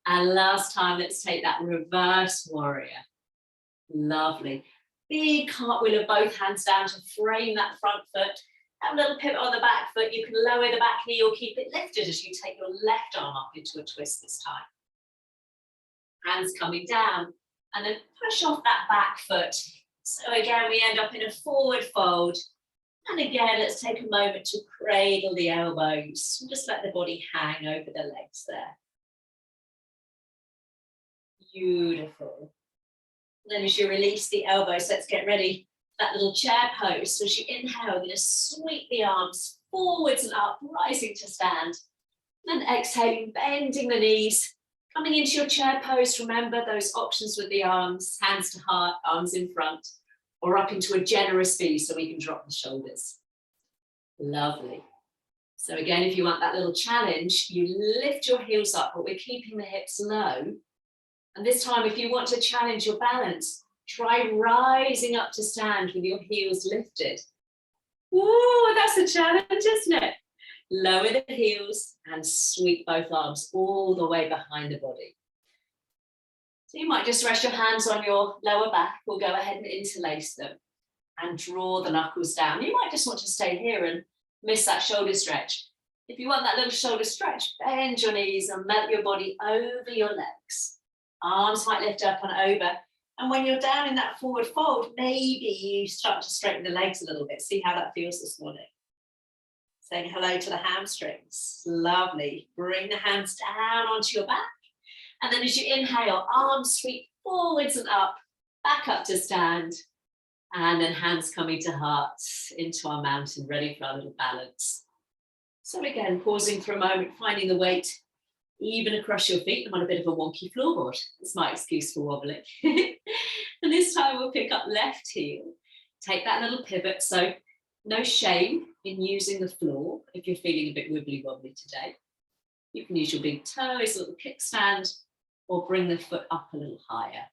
And last time, let's take that reverse warrior. Lovely. Big cartwheel of both hands down to frame that front foot. Have a little pivot on the back foot. You can lower the back knee or keep it lifted as you take your left arm up into a twist this time. Hands coming down and then push off that back foot. So again, we end up in a forward fold. And again, let's take a moment to cradle the elbows. Just let the body hang over the legs there. Beautiful. Then as you release the elbows, let's get ready for that little chair pose. So as you inhale, we're going to sweep the arms forwards and up, rising to stand. And exhaling, bending the knees. Coming into your chair pose, remember those options with the arms, hands to heart, arms in front, or up into a generous V so we can drop the shoulders. Lovely. So again, if you want that little challenge, you lift your heels up, but we're keeping the hips low. And this time, if you want to challenge your balance, try rising up to stand with your heels lifted. Ooh, that's a challenge, isn't it? Lower the heels and sweep both arms all the way behind the body. So you might just rest your hands on your lower back. We'll go ahead and interlace them and draw the knuckles down. You might just want to stay here and miss that shoulder stretch. If you want that little shoulder stretch, bend your knees and melt your body over your legs. Arms might lift up and over. And when you're down in that forward fold, maybe you start to straighten the legs a little bit. See how that feels this morning. Saying hello to the hamstrings. Lovely. Bring the hands down onto your back. And then as you inhale, arms sweep forwards and up, back up to stand. And then hands coming to heart into our mountain, ready for our little balance. So again, pausing for a moment, finding the weight even across your feet. I'm on a bit of a wonky floorboard. That's my excuse for wobbling. And this time we'll pick up left heel. Take that little pivot. So no shame in using the floor if you're feeling a bit wibbly wobbly today. You can use your big toes, a little kickstand, or bring the foot up a little higher.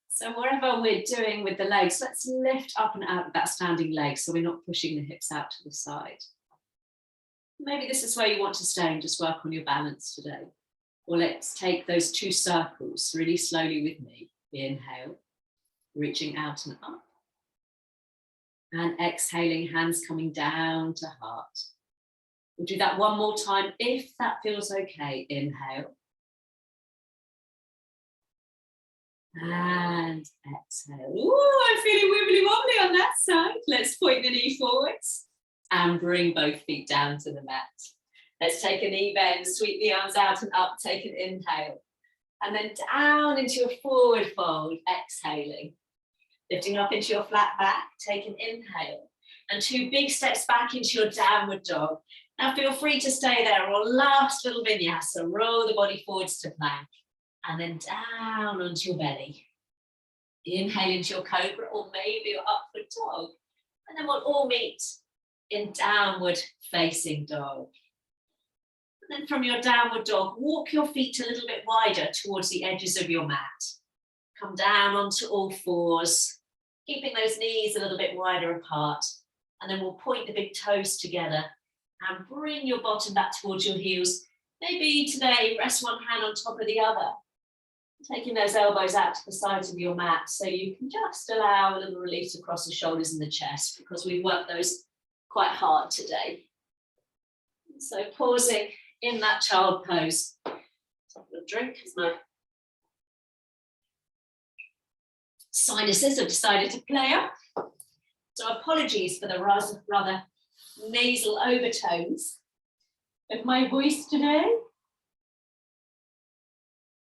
So wherever we're doing with the legs, let's lift up and out of that standing leg so we're not pushing the hips out to the side. Maybe this is where you want to stay and just work on your balance today. Or let's take those two circles really slowly with me. Inhale, reaching out and up. And exhaling, hands coming down to heart. We'll do that one more time if that feels okay. Inhale. And exhale. Ooh, I'm feeling wibbly wobbly on that side. Let's point the knee forwards and bring both feet down to the mat. Let's take a knee bend, sweep the arms out and up, take an inhale. And then down into your forward fold, exhaling. Lifting up into your flat back, take an inhale. And 2 big steps back into your downward dog. Now feel free to stay there, or last little vinyasa, roll the body forwards to plank. And then down onto your belly. Inhale into your cobra, or maybe your upward dog. And then we'll all meet in downward facing dog. And then from your downward dog, walk your feet a little bit wider towards the edges of your mat. Come down onto all fours, keeping those knees a little bit wider apart. And then we'll point the big toes together and bring your bottom back towards your heels. Maybe today, rest one hand on top of the other. Taking those elbows out to the sides of your mat, so you can just allow a little release across the shoulders and the chest, because we've worked those quite hard today. So pausing in that child pose. Top of the drink as my sinuses have decided to play up. So apologies for the rather nasal overtones of my voice today.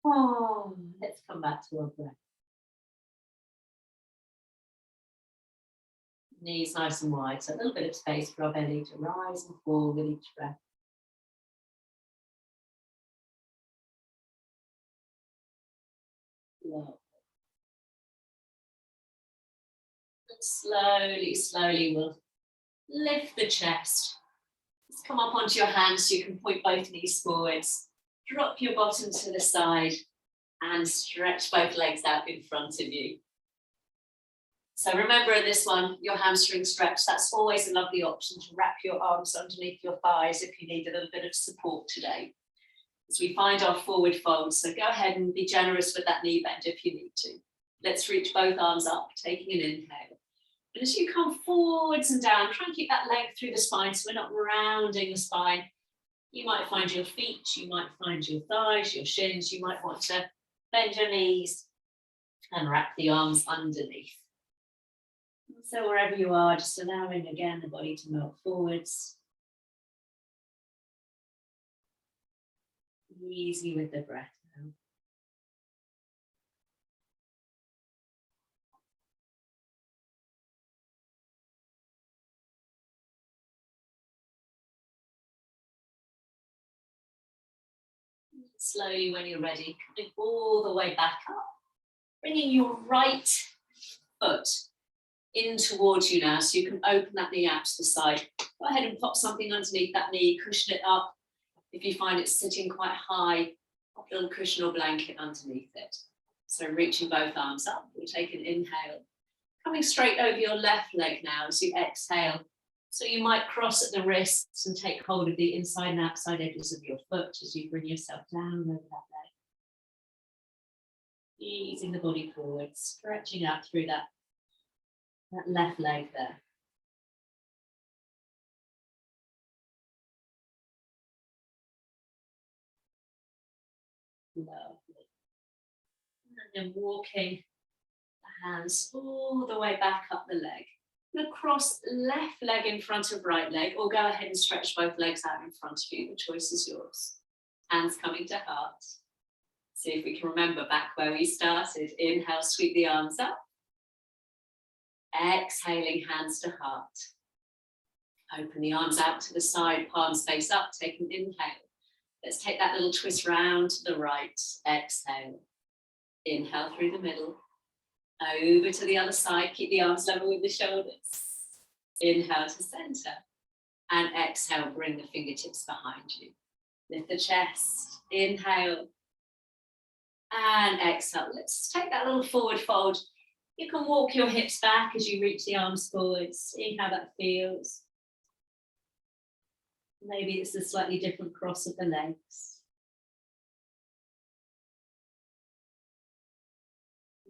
Oh, let's come back to our breath. Knees nice and wide, so a little bit of space for our belly to rise and fall with each breath. Low. And slowly we'll lift the chest. Let's come up onto your hands so you can point both knees forwards. Drop your bottom to the side and stretch both legs out in front of you. So remember in this one, your hamstring stretch, that's always a lovely option to wrap your arms underneath your thighs if you need a little bit of support today. As we find our forward fold, so go ahead and be generous with that knee bend if you need to. Let's reach both arms up, taking an inhale. And as you come forwards and down, try and keep that length through the spine so we're not rounding the spine. You might find your feet, you might find your thighs, your shins, you might want to bend your knees and wrap the arms underneath. So wherever you are, just allowing again the body to melt forwards. Easy with the breath now. Slowly, when you're ready, coming all the way back up, bringing your right foot in towards you now, so you can open that knee out to the side. Go ahead and pop something underneath that knee, cushion it up. If you find it sitting quite high, pop a little cushion or blanket underneath it. So reaching both arms up, we'll take an inhale. Coming straight over your left leg now as you exhale. So you might cross at the wrists and take hold of the inside and outside edges of your foot as you bring yourself down over that leg. Easing the body forward, stretching out through that left leg there. Lovely. And then walking the hands all the way back up the leg. Going to cross left leg in front of right leg, or go ahead and stretch both legs out in front of you. The choice is yours. Hands coming to heart. See if we can remember back where we started. Inhale, sweep the arms up. Exhaling, hands to heart. Open the arms out to the side, palms face up, take an inhale. Let's take that little twist round to the right. Exhale. Inhale through the middle. Over to the other side, keep the arms level with the shoulders. Inhale to center. And exhale, bring the fingertips behind you. Lift the chest. Inhale. And exhale. Let's take that little forward fold. You can walk your hips back as you reach the arms forward. See how that feels. Maybe it's a slightly different cross of the legs.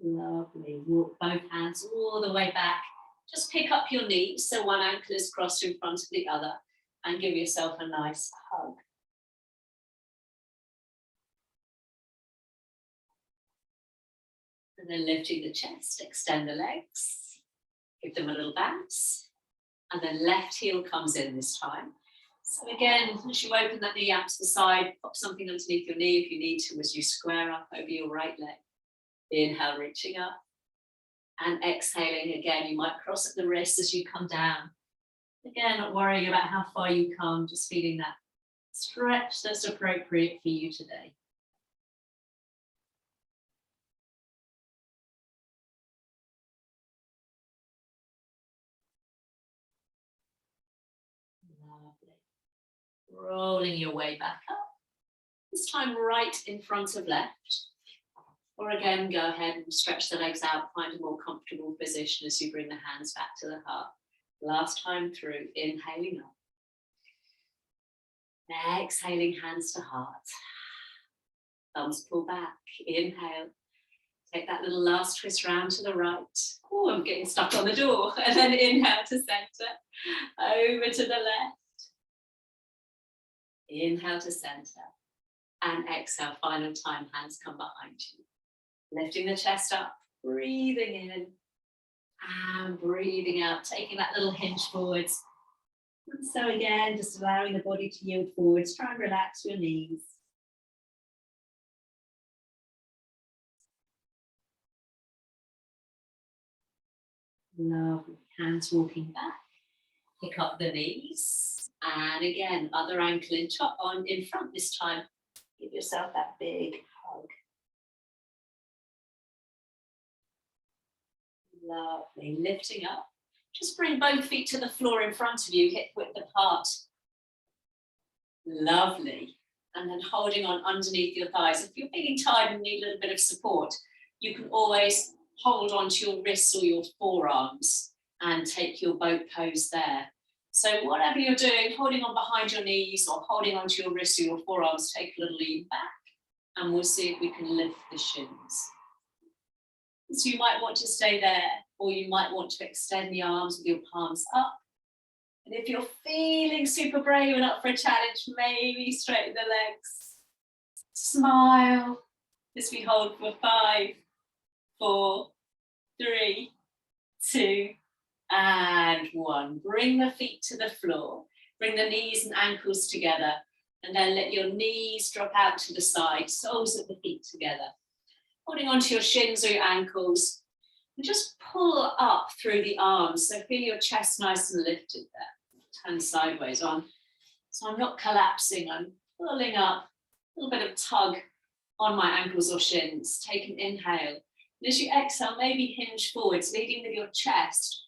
Lovely. Walk both hands all the way back. Just pick up your knees so one ankle is crossed in front of the other, and give yourself a nice hug. And then lifting the chest, extend the legs, give them a little bounce, and then left heel comes in this time. So again, as you open that knee out to the side, pop something underneath your knee if you need to as you square up over your right leg. Inhale, reaching up. And exhaling again, you might cross at the wrist as you come down. Again, not worrying about how far you come, just feeling that stretch that's appropriate for you today. Lovely. Rolling your way back up. This time right in front of left. Or again, go ahead and stretch the legs out, find a more comfortable position as you bring the hands back to the heart. Last time through, inhaling up. Exhaling, hands to heart. Thumbs pull back, inhale. Take that little last twist round to the right. Oh, I'm getting stuck on the door. And then inhale to center, over to the left. Inhale to center. And exhale, final time, hands come behind you. Lifting the chest up, breathing in and breathing out, taking that little hinge forwards. And so again, just allowing the body to yield forwards. Try and relax your knees. Lovely. Hands walking back. Pick up the knees. And again, other ankle in front this time. Give yourself that big hug. Lovely. Lifting up. Just bring both feet to the floor in front of you, hip width apart. Lovely. And then holding on underneath your thighs. If you're feeling tired and need a little bit of support, you can always hold on to your wrists or your forearms and take your boat pose there. So whatever you're doing, holding on behind your knees or holding onto your wrists or your forearms, take a little lean back and we'll see if we can lift the shins. So you might want to stay there, or you might want to extend the arms with your palms up. And if you're feeling super brave and up for a challenge, maybe straighten the legs. Smile as we hold for 5, 4, 3, 2, and 1. Bring the feet to the floor. Bring the knees and ankles together. And then let your knees drop out to the side, soles of the feet together. Holding onto your shins or your ankles. And just pull up through the arms. So feel your chest nice and lifted there. Turn sideways on. So I'm not collapsing, I'm pulling up. A little bit of tug on my ankles or shins. Take an inhale. And as you exhale, maybe hinge forwards, leading with your chest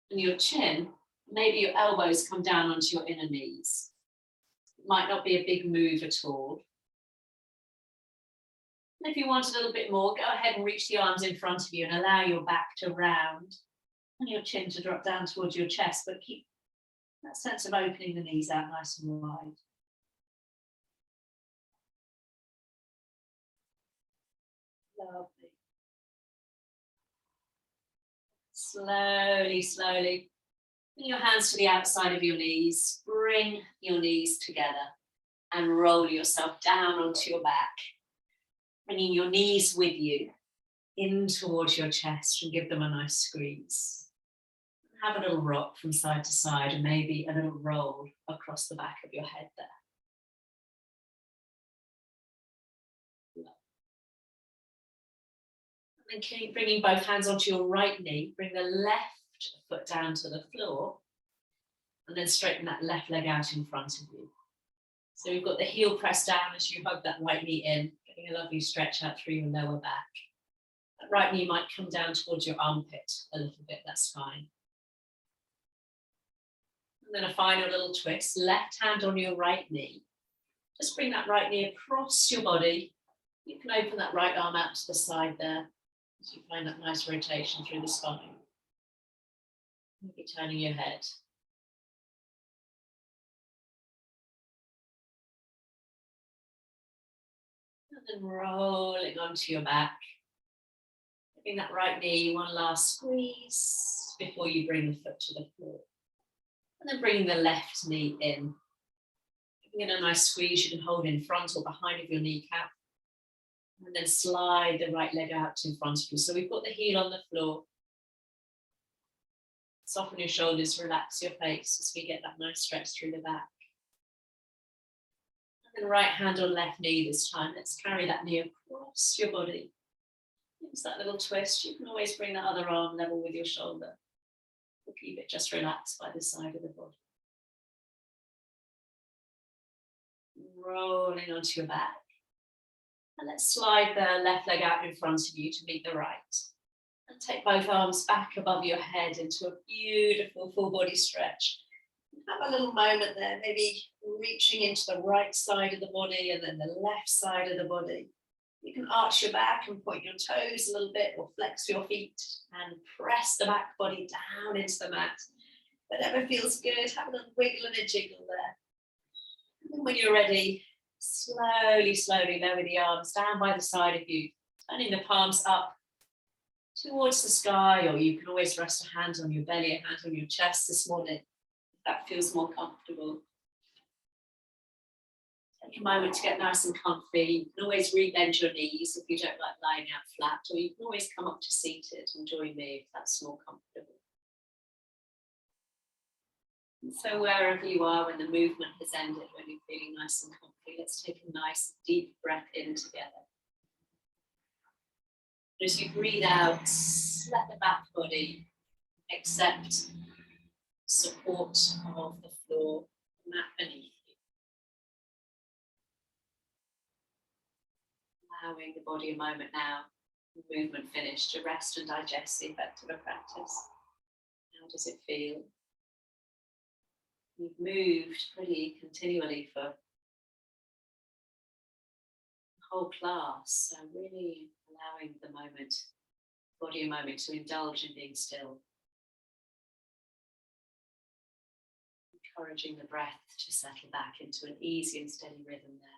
and your chin. Maybe your elbows come down onto your inner knees. It might not be a big move at all. And if you want a little bit more, go ahead and reach the arms in front of you and allow your back to round and your chin to drop down towards your chest, but keep that sense of opening the knees out nice and wide. Lovely. Slowly, slowly. Bring your hands to the outside of your knees. Bring your knees together and roll yourself down onto your back. Bringing your knees with you in towards your chest and give them a nice squeeze. Have a little rock from side to side and maybe a little roll across the back of your head there. And then keep bringing both hands onto your right knee. Bring the left foot down to the floor and then straighten that left leg out in front of you. So we've got the heel pressed down as you hug that right knee in, getting a lovely stretch out through your lower back. That right knee might come down towards your armpit a little bit, that's fine. And then a final little twist, left hand on your right knee. Just bring that right knee across your body. You can open that right arm out to the side there as you find that nice rotation through the spine. Maybe turning your head. And then rolling onto your back. Giving that right knee one last squeeze before you bring the foot to the floor. And then bringing the left knee in. Giving it a nice squeeze you can hold in front or behind of your kneecap. And then slide the right leg out in front of you. So we've got the heel on the floor. Soften your shoulders, relax your face as we get that nice stretch through the back. And right hand on left knee this time. Let's carry that knee across your body. It's that little twist. You can always bring that other arm level with your shoulder. Or keep it just relaxed by the side of the body. Rolling onto your back. And let's slide the left leg out in front of you to meet the right. And take both arms back above your head into a beautiful full body stretch. Have a little moment there, maybe reaching into the right side of the body and then the left side of the body. You can arch your back and point your toes a little bit or flex your feet and press the back body down into the mat. Whatever feels good, have a little wiggle and a jiggle there. And then when you're ready, slowly, slowly lower the arms down by the side of you, turning the palms up towards the sky, or you can always rest a hand on your belly, a hand on your chest this morning. That feels more comfortable. Take a moment to get nice and comfy. You can always rebend your knees if you don't like lying out flat, or you can always come up to seated and join me if that's more comfortable. And so wherever you are when the movement has ended, when you're feeling nice and comfy, let's take a nice deep breath in together. As you breathe out, let the back body accept support of the floor, the mat beneath you. Allowing the body a moment now, the movement finished, to rest and digest the effect of a practice. How does it feel? You've moved pretty continually for the whole class, so really allowing the moment, body a moment to indulge in being still. Encouraging the breath to settle back into an easy and steady rhythm there.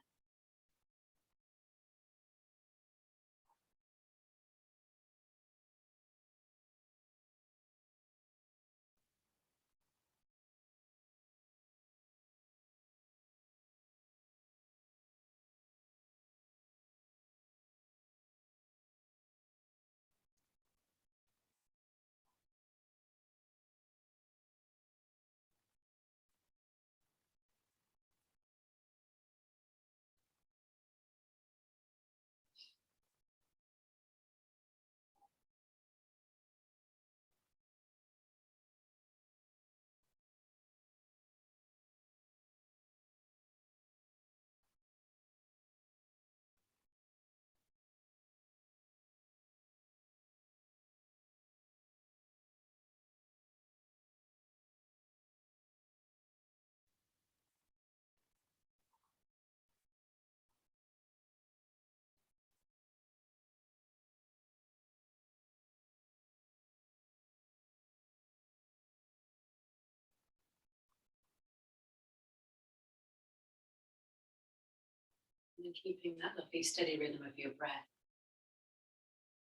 And keeping that lovely steady rhythm of your breath.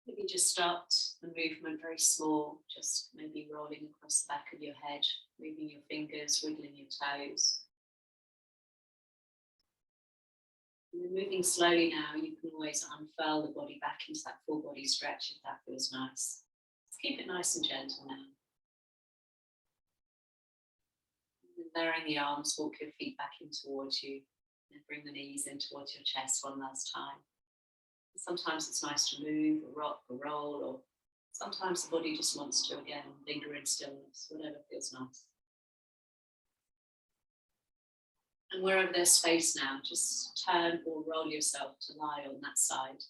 Maybe just start the movement very small, just maybe rolling across the back of your head, moving your fingers, wiggling your toes. And then moving slowly now, you can always unfurl the body back into that full body stretch if that feels nice. Let's keep it nice and gentle now. And lowering the arms, walk your feet back in towards you. And bring the knees in towards your chest one last time. Sometimes it's nice to move or rock or roll, or sometimes the body just wants to, again, linger in stillness, whatever feels nice. And wherever there's space now, just turn or roll yourself to lie on that side.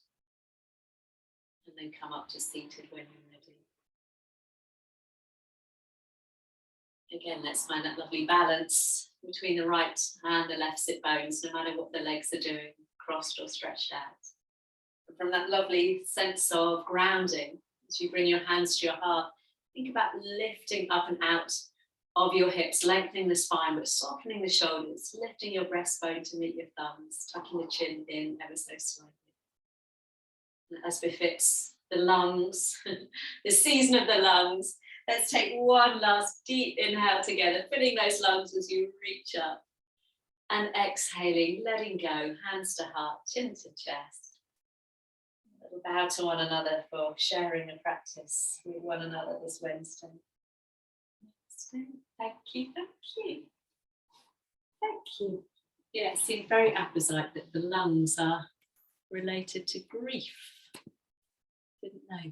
And then come up to seated when you're ready. Again, let's find that lovely balance between the right and the left sit bones, no matter what the legs are doing, crossed or stretched out. And from that lovely sense of grounding, as you bring your hands to your heart, think about lifting up and out of your hips, lengthening the spine, but softening the shoulders, lifting your breastbone to meet your thumbs, tucking the chin in ever so slightly. And as befits the lungs, the season of the lungs, let's take one last deep inhale together, filling those lungs as you reach up. And exhaling, letting go, hands to heart, chin to chest. A little bow to one another for sharing a practice with one another this Wednesday. Thank you, thank you. Thank you. Yeah, it seemed very apposite that the lungs are related to grief. Didn't know that.